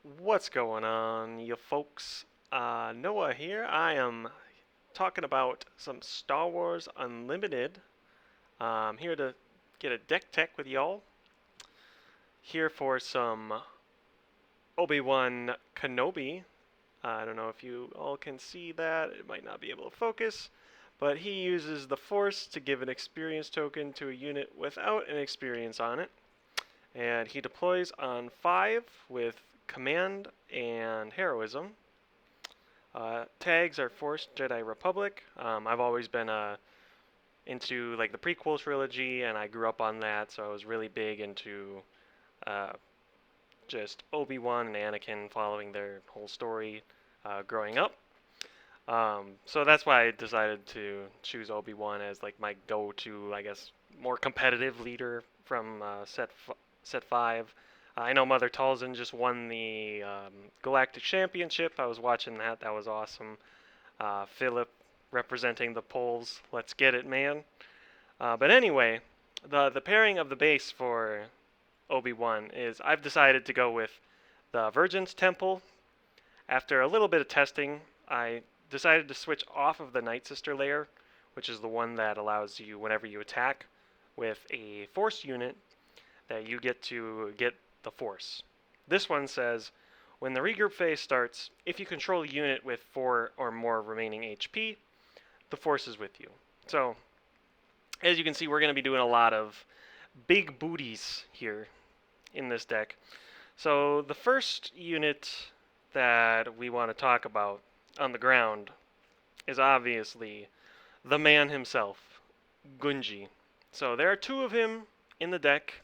What's going on, you folks? Noah here. I am talking about some Star Wars Unlimited. I'm here to get a deck tech with y'all. Here for some Obi Wan Kenobi. I don't know if you all can see that. It might not be able to focus. But he uses the Force to give an experience token to a unit without an experience on it. And he deploys on 5 with Command and Heroism. Tags are Force Jedi Republic. I've always been into like the prequel trilogy, and I grew up on that, so I was really big into uh, just Obi-Wan and Anakin following their whole story growing up. So that's why I decided to choose Obi-Wan as like my go-to, I guess, more competitive leader from set 5. I know Mother Talzin just won the Galactic Championship. I was watching that. That was awesome. Philip representing the Poles. Let's get it, man. But anyway, the pairing of the base for Obi-Wan is I've decided to go with the Vergence Temple. After a little bit of testing, I decided to switch off of the Night Sister layer, which is the one that allows you, whenever you attack with a Force unit, that you get to get the Force. This one says, when the regroup phase starts, if you control a unit with 4 or more remaining HP, the Force is with you. So, as you can see, we're going to be doing a lot of big booties here in this deck. So, the first unit that we want to talk about on the ground is obviously the man himself, Gungi. So, there are 2 of him in the deck.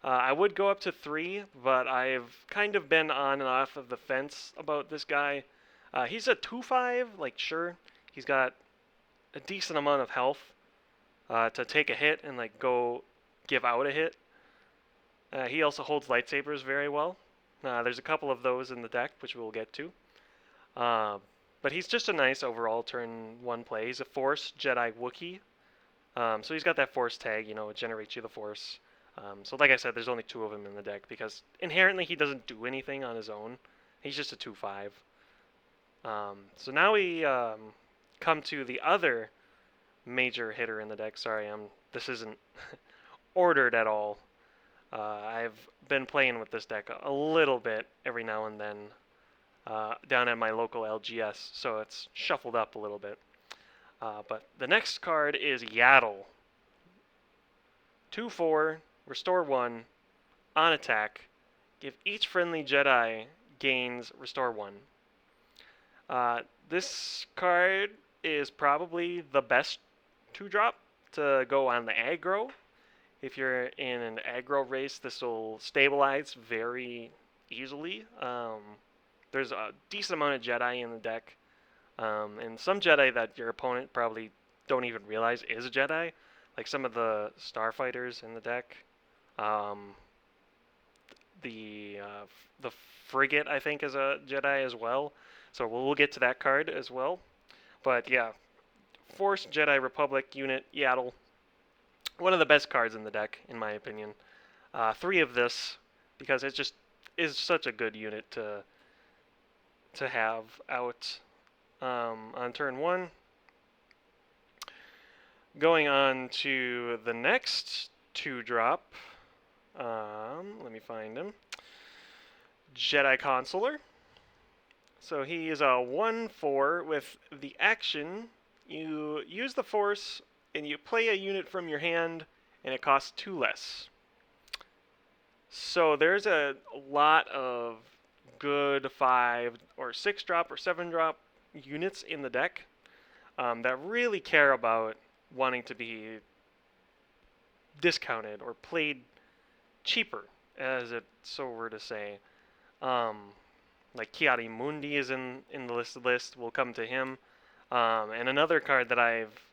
I would go up to 3, but I've kind of been on and off of the fence about this guy. He's a 2/5, like sure, he's got a decent amount of health to take a hit and like go give out a hit. He also holds lightsabers very well. There's a couple of those in the deck, which we'll get to. But he's just a nice overall turn 1 play. He's a Force Jedi Wookiee. So he's got that Force tag, it generates you the Force. So like I said, there's only 2 of him in the deck because inherently he doesn't do anything on his own. He's just a 2/5. So now we come to the other major hitter in the deck. Sorry, this isn't ordered at all. I've been playing with this deck a little bit every now and then down at my local LGS, so it's shuffled up a little bit. But the next card is Yaddle. 2/4, restore 1, on attack. Give each friendly Jedi gains restore 1. This card is probably the best 2-drop to go on the aggro. If you're in an aggro race, this will stabilize very easily. There's a decent amount of Jedi in the deck, and some Jedi that your opponent probably don't even realize is a Jedi, like some of the starfighters in the deck. The frigate, I think, is a Jedi as well, so we'll get to that card as well. But yeah, Force Jedi Republic unit Yaddle, one of the best cards in the deck, in my opinion. 3 of this because it just is such a good unit to have out on turn 1. Going on to the next 2-drop. Let me find him. Jedi Consular. So he is a 1/4 with the action. You use the Force and you play a unit from your hand, and it costs 2 less. So there's a lot of good 5 or 6-drop or 7-drop units in the deck that really care about wanting to be discounted or played cheaper, as it so were to say. Like Ki-Adi-Mundi is in the list. We'll come to him. And another card that I've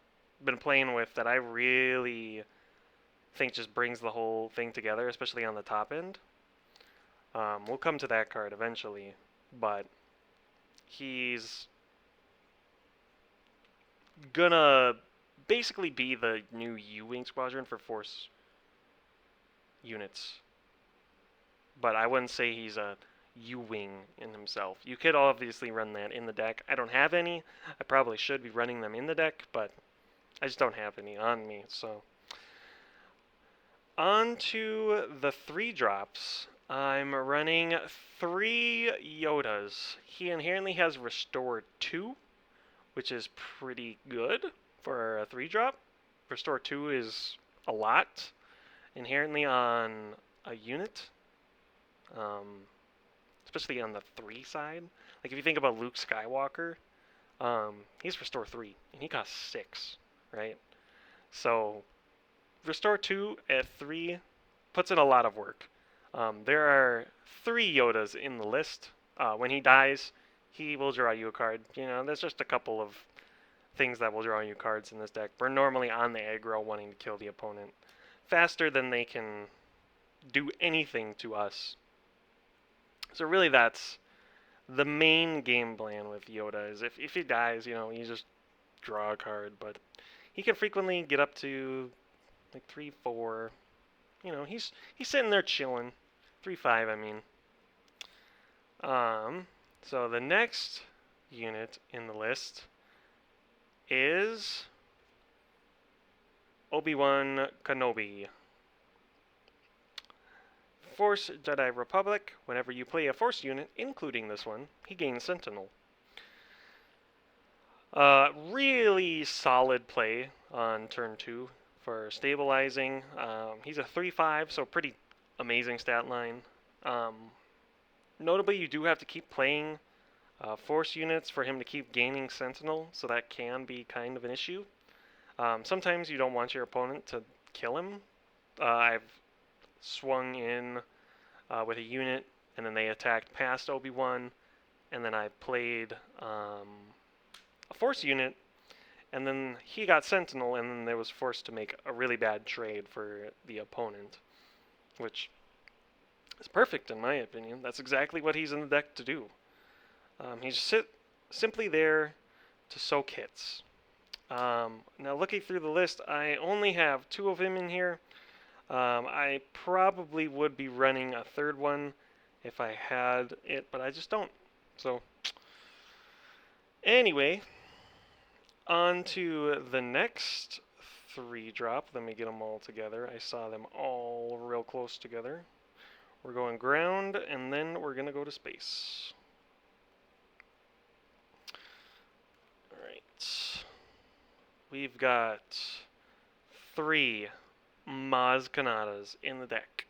been playing with that I really think just brings the whole thing together, especially on the top end. We'll come to that card eventually, but he's gonna basically be the new U-Wing Squadron for Force units. But I wouldn't say he's a U-Wing in himself. You could obviously run that in the deck. I don't have any. I probably should be running them in the deck, but I just don't have any on me. So on to the 3-drops. I'm running 3 Yodas. He inherently has Restore 2, which is pretty good for a 3-drop. Restore 2 is a lot inherently on a unit, especially on the 3 side. Like if you think about Luke Skywalker, he's Restore 3, and he costs 6, right? So Restore 2 at 3 puts in a lot of work. There are 3 Yodas in the list. When he dies, he will draw you a card. You know, there's just a couple of things that will draw you cards in this deck. We're normally on the aggro wanting to kill the opponent faster than they can do anything to us. So really that's the main game plan with Yoda, is if he dies, you know, you just draw a card. But he can frequently get up to like 3-4. You know, he's sitting there chilling. 3-5, I mean. So the next unit in the list is Obi Wan Kenobi. Force Jedi Republic. Whenever you play a Force unit, including this one, he gains Sentinel. Really solid play on turn 2 for stabilizing. He's a 3-5, so pretty amazing stat line. Notably, you do have to keep playing Force units for him to keep gaining Sentinel, so that can be kind of an issue. Sometimes you don't want your opponent to kill him. I've swung in with a unit, and then they attacked past Obi-Wan, and then I played a Force unit, and then he got Sentinel, and then there was forced to make a really bad trade for the opponent, which is perfect in my opinion. That's exactly what he's in the deck to do. He's simply there to soak hits. Now looking through the list, I only have 2 of him in here. I probably would be running a 3rd one if I had it, but I just don't. So anyway, on to the next 3-drop. Let me get them all together. I saw them all real close together. We're going ground, and then we're going to go to space. Alright. We've got 3 Maz Kanatas in the deck.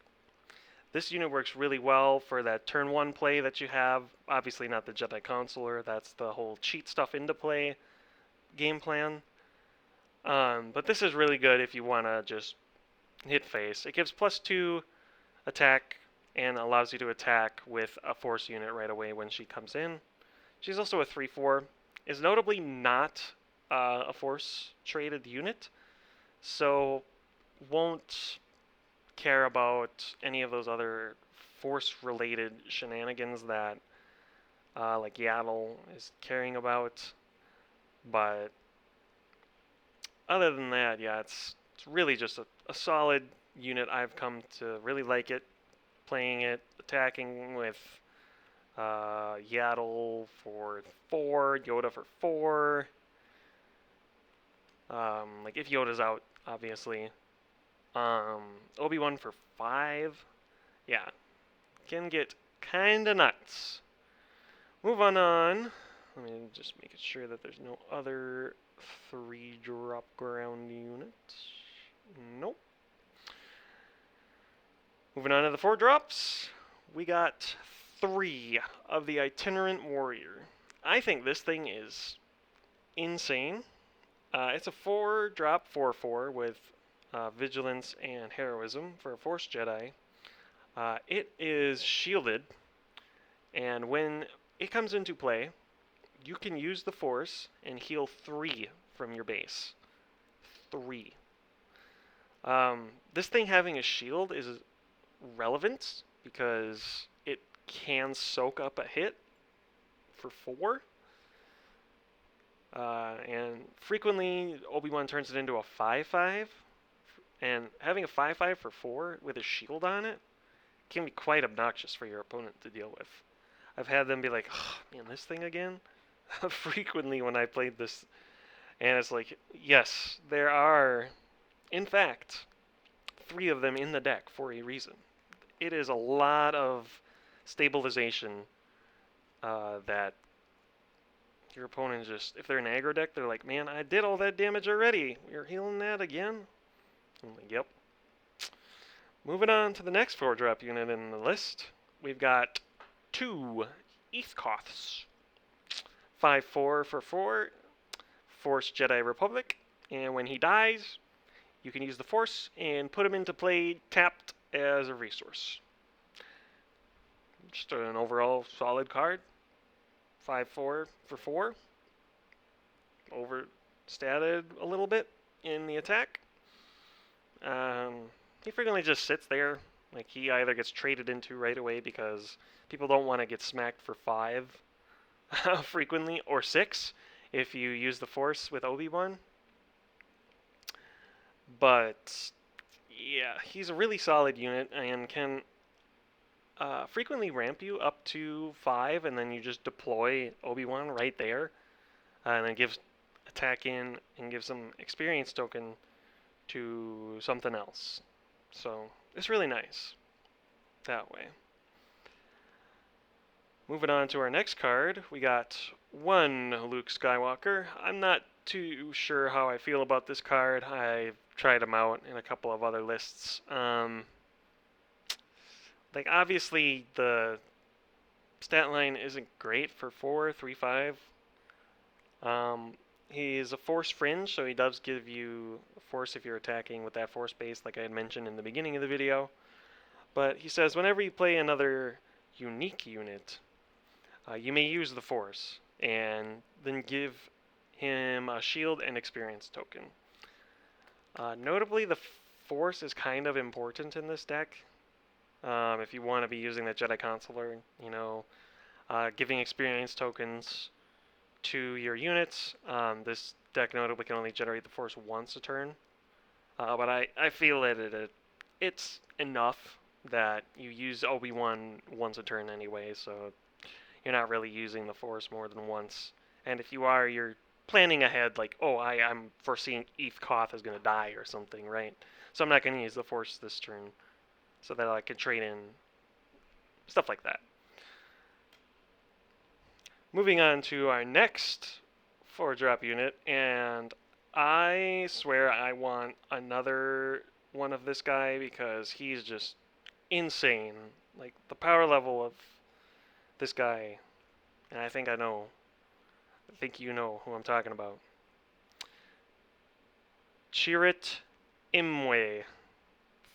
This unit works really well for that turn 1 play that you have. Obviously not the Jedi Consular. That's the whole cheat stuff into play game plan. But this is really good if you want to just hit face. It gives +2 attack and allows you to attack with a Force unit right away when she comes in. She's also a 3-4. Is notably not a Force traded unit, so won't care about any of those other Force related shenanigans that like Yaddle is caring about. But other than that, yeah, it's really just a solid unit. I've come to really like it, playing it, attacking with Yaddle for 4, Yoda for 4. Like if Yoda's out, obviously. Obi-Wan for 5. Yeah, can get kinda nuts. Move on. Let me just make sure that there's no other 3-drop ground units. Nope. Moving on to the 4-drops, we got 3 of the Itinerant Warrior. I think this thing is insane. It's a 4-drop 4/4 with Vigilance and Heroism for a Force Jedi. It is shielded, and when it comes into play, you can use the Force and heal 3 from your base. 3. This thing having a shield is relevant because it can soak up a hit for 4. And frequently, Obi-Wan turns it into a 5/5. And having a 5/5 for 4 with a shield on it can be quite obnoxious for your opponent to deal with. I've had them be like, oh, man, this thing again? Frequently when I played this. And it's like, yes, there are, in fact, 3 of them in the deck for a reason. It is a lot of stabilization that your opponent just, if they're an aggro deck, they're like, man, I did all that damage already. You're healing that again? I'm like, yep. Moving on to the next 4-drop unit in the list, we've got 2 Eeth. 5/4 for 4, Force Jedi Republic, and when he dies, you can use the Force and put him into play tapped as a resource. Just an overall solid card. 5/4 for 4. Overstated a little bit in the attack. He frequently just sits there. Like, he either gets traded into right away because people don't want to get smacked for 5 frequently, or 6 if you use the Force with Obi Wan. But yeah, he's a really solid unit and can frequently ramp you up to 5, and then you just deploy Obi Wan right there, and then gives attack in and gives some experience token to something else. So it's really nice that way. Moving on to our next card, we got 1 Luke Skywalker. I'm not too sure how I feel about this card. I've tried him out in a couple of other lists. Like, obviously the stat line isn't great for 4, 3, 5. He's a Force Fringe, so he does give you Force if you're attacking with that Force base, like I had mentioned in the beginning of the video. But he says whenever you play another unique unit, you may use the Force, and then give him a shield and experience token. Notably, the Force is kind of important in this deck. If you want to be using that Jedi Consular, you know, giving experience tokens to your units. This deck notably can only generate the Force once a turn. But I feel that it's enough that you use Obi-Wan once a turn anyway, so you're not really using the Force more than once. And if you are, you're planning ahead, like, oh, I'm foreseeing Koth is going to die or something, right? So I'm not going to use the Force this turn, so that I can trade in stuff like that. Moving on to our next 4-drop unit, and I swear I want another one of this guy because he's just insane. Like, the power level of this guy, and I think you know who I'm talking about. Chirrut, Îmwe,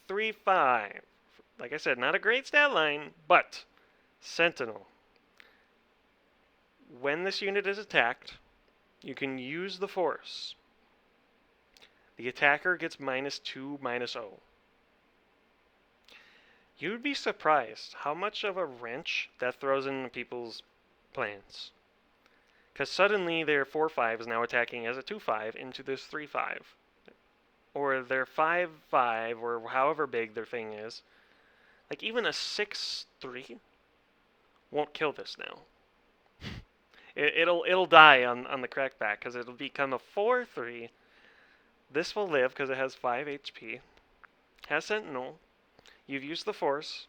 3/5. Like I said, not a great stat line, but Sentinel. When this unit is attacked, you can use the Force. The attacker gets -2/-0. You'd be surprised how much of a wrench that throws in people's plans. Because suddenly their 4/5 is now attacking as a 2/5 into this 3/5. Or their 5/5, or however big their thing is. Like, even a 6/3 won't kill this now. It'll die on the crackback because it'll become a 4/3. This will live because it has 5 HP. Has Sentinel. You've used the Force.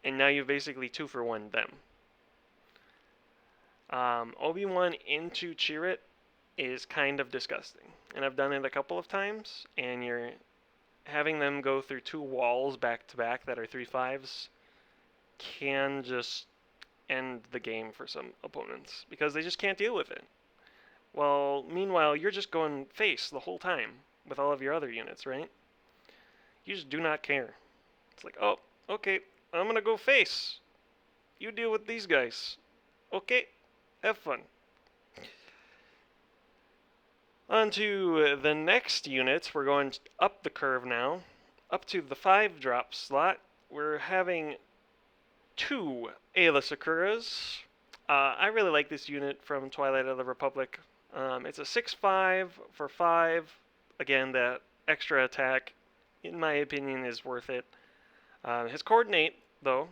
And now you've basically 2-for-1 them. Obi-Wan into Chirrut is kind of disgusting. And I've done it a couple of times. And you're having them go through 2 walls back to back that are 3/5s can just end the game for some opponents because they just can't deal with it. Well, meanwhile, you're just going face the whole time with all of your other units, right? You just do not care. It's like, oh, okay, I'm gonna go face. You deal with these guys. Okay, have fun. On to the next unit. We're going up the curve now. Up to the 5-drop slot. We're having 2 Aayla Securas. I really like this unit from Twilight of the Republic. It's a 6/5 for 5. Again, that extra attack, in my opinion, is worth it. His coordinate, though,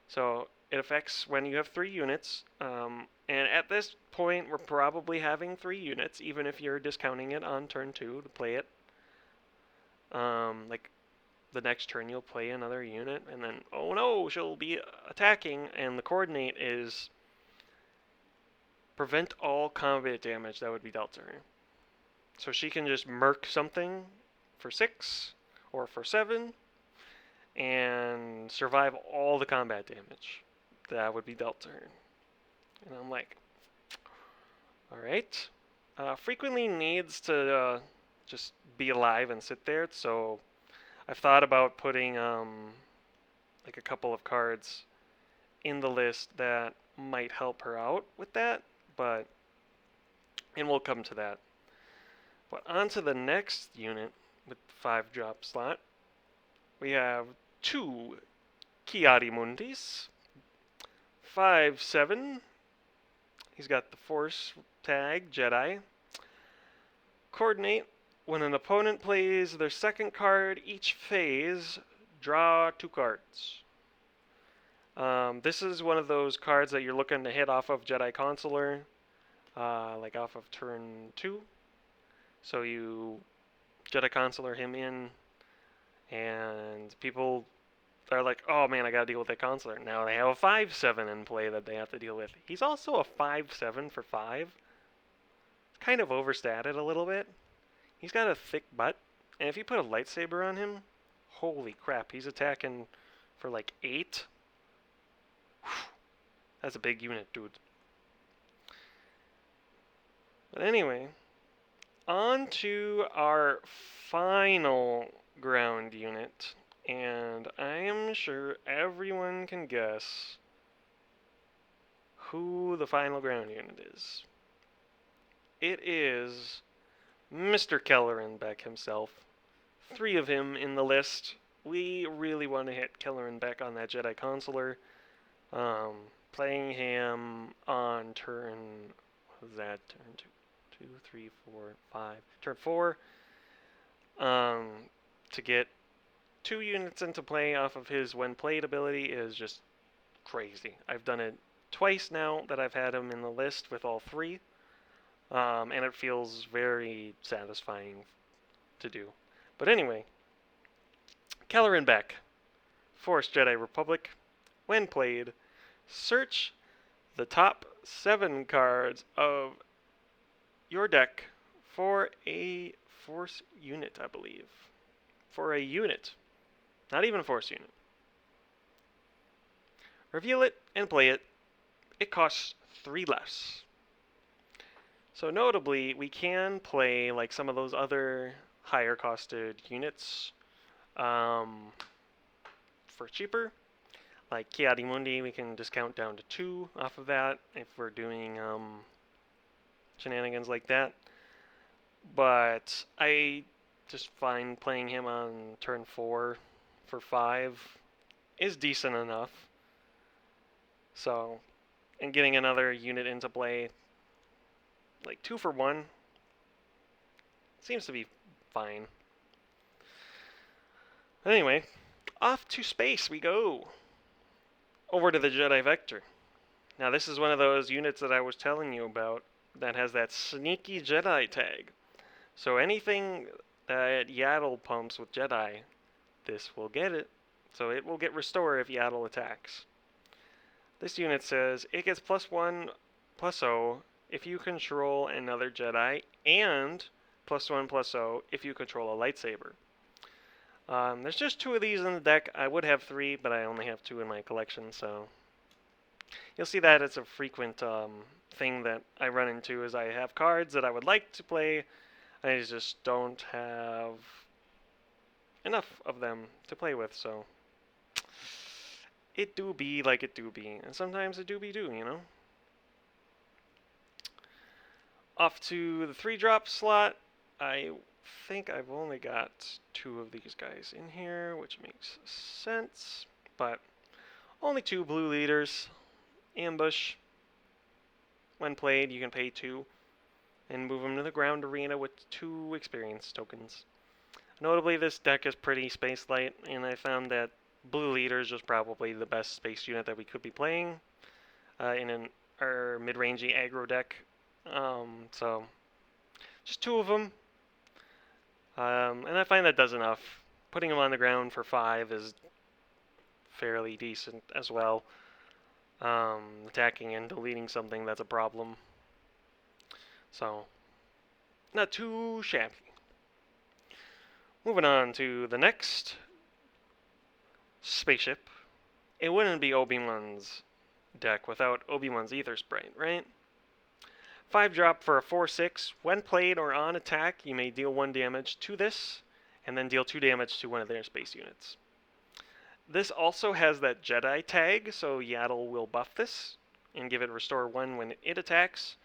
so It affects when you have 3 units. And at this point, we're probably having 3 units, even if you're discounting it on turn 2 to play it. Like the next turn, you'll play another unit, and then, oh no, she'll be attacking, and the coordinate is prevent all combat damage that would be dealt to her. So she can just murk something for 6 or for 7 and survive all the combat damage that would be dealt to her. And I'm like, alright. Frequently needs to just be alive and sit there, so I've thought about putting like a couple of cards in the list that might help her out with that, and we'll come to that. But on to the next unit with 5 drop slot. We have 2 Ki-Adi-Mundis, 5/7. He's got the Force tag, Jedi. Coordinate, when an opponent plays their second card each phase, draw 2 cards. This is one of those cards that you're looking to hit off of Jedi Consular, like off of turn 2. So you Jedi Consular him in, and people are like, oh man, I gotta deal with that Consular. Now they have a 5/7 in play that they have to deal with. He's also a 5/7 for 5. It's kind of overstated a little bit. He's got a thick butt, and if you put a lightsaber on him, holy crap, he's attacking for like 8. Whew. That's a big unit, dude. But anyway, on to our final ground unit, and I am sure everyone can guess who the final ground unit is. It is Mr. Kelleran back himself. 3 of him in the list. We really want to hit Kelleran back on that Jedi Consular. Playing him on turn, what was that? Turn 2, 3, 4, 5. Turn 4. To get 2 units into play off of his when played ability is just crazy. I've done it twice now that I've had him in the list with all 3. And it feels very satisfying to do. But anyway, Kelleran back. Force Jedi Republic. When played, search the top 7 cards of your deck for a Force unit, I believe. For a unit. Not even a Force unit. Reveal it and play it. It costs 3 less. So notably, we can play like some of those other higher costed units for cheaper. Like Ki-Adi-Mundi, we can discount down to 2 off of that if we're doing shenanigans like that. But I just find playing him on turn 4 for 5 is decent enough. So, and getting another unit into play, like 2 for 1, seems to be fine. Anyway, off to space we go. Over to the Jedi Vector. Now this is one of those units that I was telling you about that has that sneaky Jedi tag. So anything that Yaddle pumps with Jedi, this will get it. So it will get restore if Yaddle attacks. This unit says it gets +1/+0 if you control another Jedi, and +1/+0 if you control a lightsaber. There's just 2 of these in the deck. I would have 3, but I only have 2 in my collection, so you'll see that it's a frequent thing that I run into, is I have cards that I would like to play, I just don't have enough of them to play with, so it do be like it do be, and sometimes it do be do, you know? Off to the 3-drop slot. I think I've only got 2 of these guys in here, which makes sense, but only 2 blue leaders. Ambush. When played, you can pay 2 and move them to the ground arena with 2 experience tokens. Notably, this deck is pretty space light, and I found that Blue Leader is just probably the best space unit that we could be playing in our mid-rangey aggro deck. So just 2 of them, and I find that does enough. Putting them on the ground for 5 is fairly decent as well. Attacking and deleting something, that's a problem. So not too shabby. Moving on to the next spaceship. It wouldn't be Obi-Wan's deck without Obi Wan's Aethersprite, right? 5-drop for a 4/6. When played or on attack, you may deal 1 damage to this, and then deal 2 damage to one of their space units. This also has that Jedi tag, so Yaddle will buff this and give it Restore 1 when it attacks.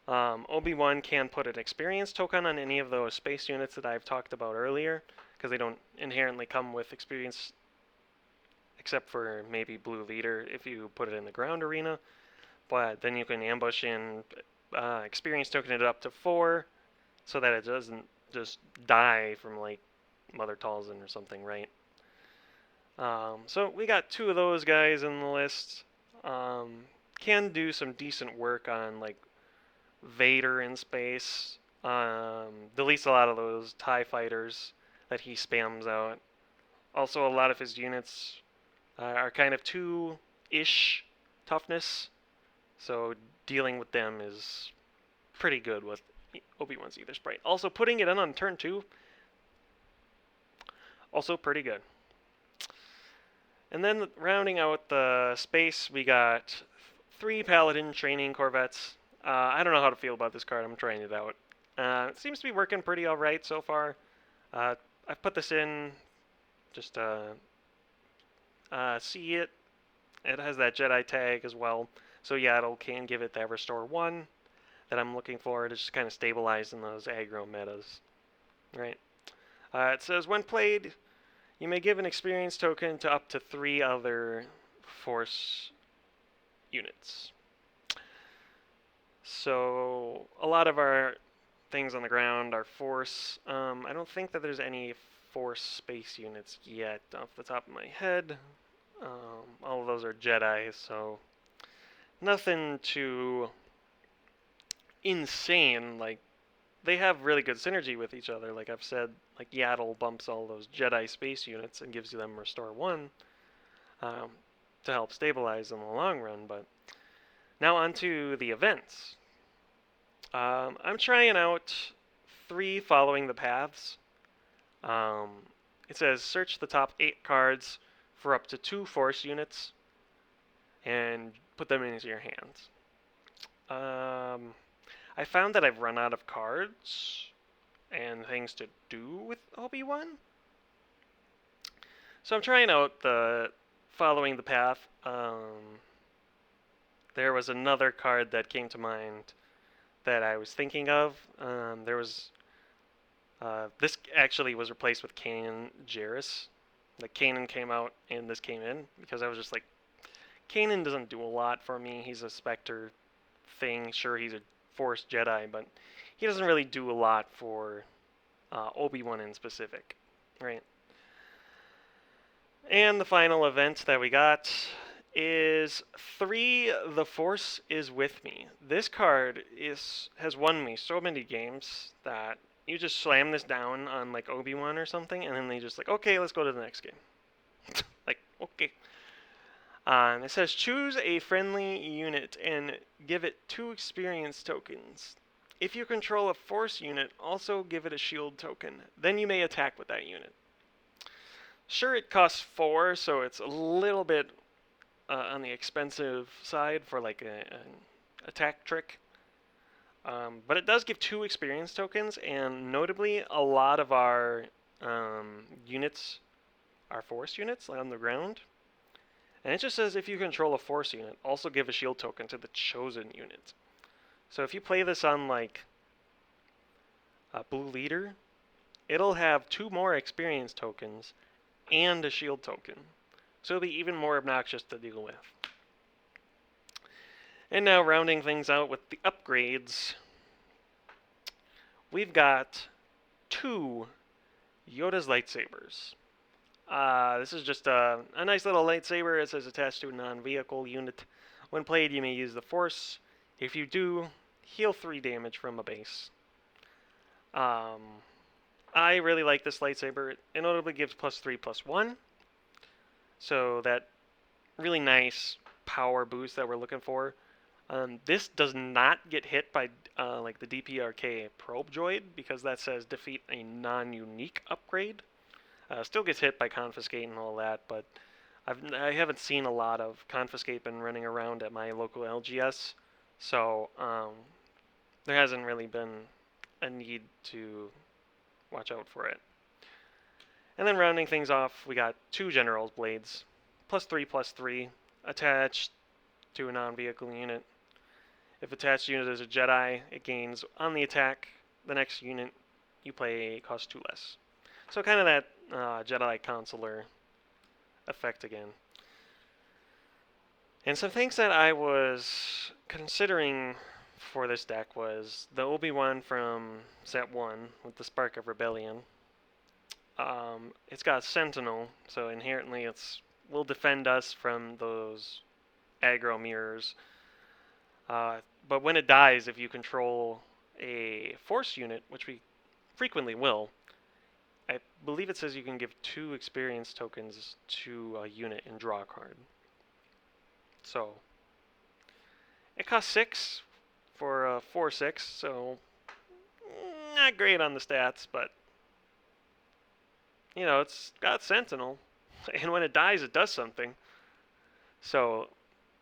Obi-Wan can put an experience token on any of those space units that I've talked about earlier, because they don't inherently come with experience, except for maybe Blue Leader if you put it in the ground arena. But then you can ambush in, experience token it up to 4, so that it doesn't just die from like Mother Talzin or something, right? So we got 2 of those guys in the list. Can do some decent work on like Vader in space. Deletes a lot of those TIE fighters that he spams out. Also, a lot of his units are kind of 2-ish toughness, so dealing with them is pretty good with Obi-Wan's Aethersprite. Also, putting it in on turn 2, also pretty good. And then rounding out the space, we got 3 Paladin training Corvettes. I don't know how to feel about this card. I'm trying it out. It seems to be working pretty alright so far. I've put this in just to see it. It has that Jedi tag as well. So Yaddle can give it that Restore 1 that I'm looking for to just kind of stabilize in those aggro metas. Right. It says, when played, you may give an experience token to up to 3 other Force units. So a lot of our things on the ground are Force. I don't think that there's any Force space units yet off the top of my head. All of those are Jedi, so nothing too insane. Like, they have really good synergy with each other. Like I've said, like Yaddle bumps all those Jedi space units and gives them Restore 1 to help stabilize in the long run. But now onto the events. I'm trying out 3 following the paths. It says search the top 8 cards for up to 2 Force units and put them into your hands. I found that I've run out of cards and things to do with Obi-Wan. So I'm trying out the following the path. There was another card that came to mind that I was thinking of. There was this actually was replaced with Kanan Jarrus. Like Kanan came out and this came in because I was just like, Kanan doesn't do a lot for me. He's a Spectre thing. Sure, he's a Force Jedi, but he doesn't really do a lot for Obi-Wan in specific, right? And the final event that we got is 3 The Force is with me. This card has won me so many games that you just slam this down on like Obi-Wan or something, and then they just like, okay, let's go to the next game. Like, okay. It says choose a friendly unit and give it 2 experience tokens. If you control a Force unit, also give it a shield token. Then you may attack with that unit. Sure, it costs 4, so it's a little bit on the expensive side for like an attack trick. But it does give 2 experience tokens, and notably, a lot of our units are Force units on the ground. And it just says if you control a Force unit, also give a shield token to the chosen unit. So if you play this on like a Blue Leader, it'll have 2 more experience tokens and a shield token. So it'll be even more obnoxious to deal with. And now rounding things out with the upgrades, we've got 2 Yoda's lightsabers. This is just a nice little lightsaber. It says attached to a non-vehicle unit. When played, you may use the Force. If you do, heal 3 damage from a base. I really like this lightsaber. It notably gives +3/+1. So that really nice power boost that we're looking for. This does not get hit by like the DPRK probe droid because that says defeat a non-unique upgrade. Still gets hit by confiscate and all that, but I haven't seen a lot of confiscate been running around at my local LGS, so there hasn't really been a need to watch out for it. And then rounding things off, we got 2 General's Blades, +3/+3, attached to a non-vehicle unit. If attached unit is a Jedi, it gains on the attack. The next unit you play costs 2 less. So kind of that Jedi Consular effect again. And some things that I was considering for this deck was the Obi Wan from set 1 with the Spark of Rebellion. It's got Sentinel, so inherently will defend us from those aggro mirrors. But when it dies, if you control a Force unit, which we frequently will, I believe it says you can give 2 experience tokens to a unit and draw a card. So it costs 6 for a 4/6, so not great on the stats, but you know, it's got Sentinel, and when it dies, it does something. So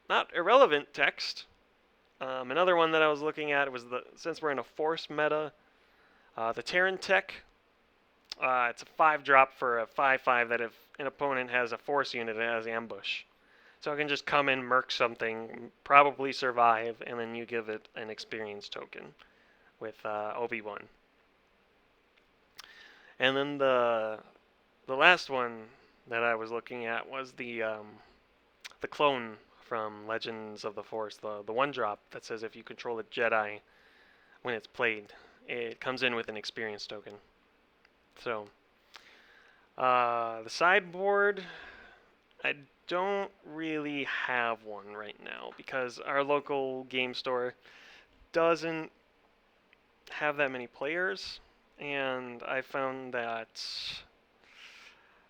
not irrelevant text. Another one that I was looking at was since we're in a Force meta, the Terran Tech. It's a 5-drop for a 5/5 that if an opponent has a Force unit, it has ambush. So I can just come in, murk something, probably survive, and then you give it an experience token with Obi-Wan. And then the last one that I was looking at was the clone from Legends of the Force, the 1-drop that says if you control a Jedi when it's played, it comes in with an experience token. So the sideboard, I don't really have one right now because our local game store doesn't have that many players, and I found that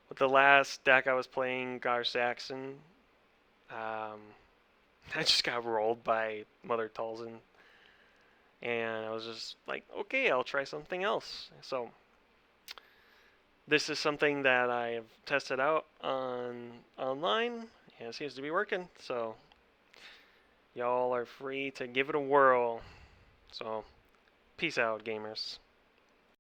with the last deck I was playing, Gar Saxon, I just got rolled by Mother Talzin, and I was just like, okay, I'll try something else. So this is something that I've tested out online, and it seems to be working. So y'all are free to give it a whirl. So peace out, gamers.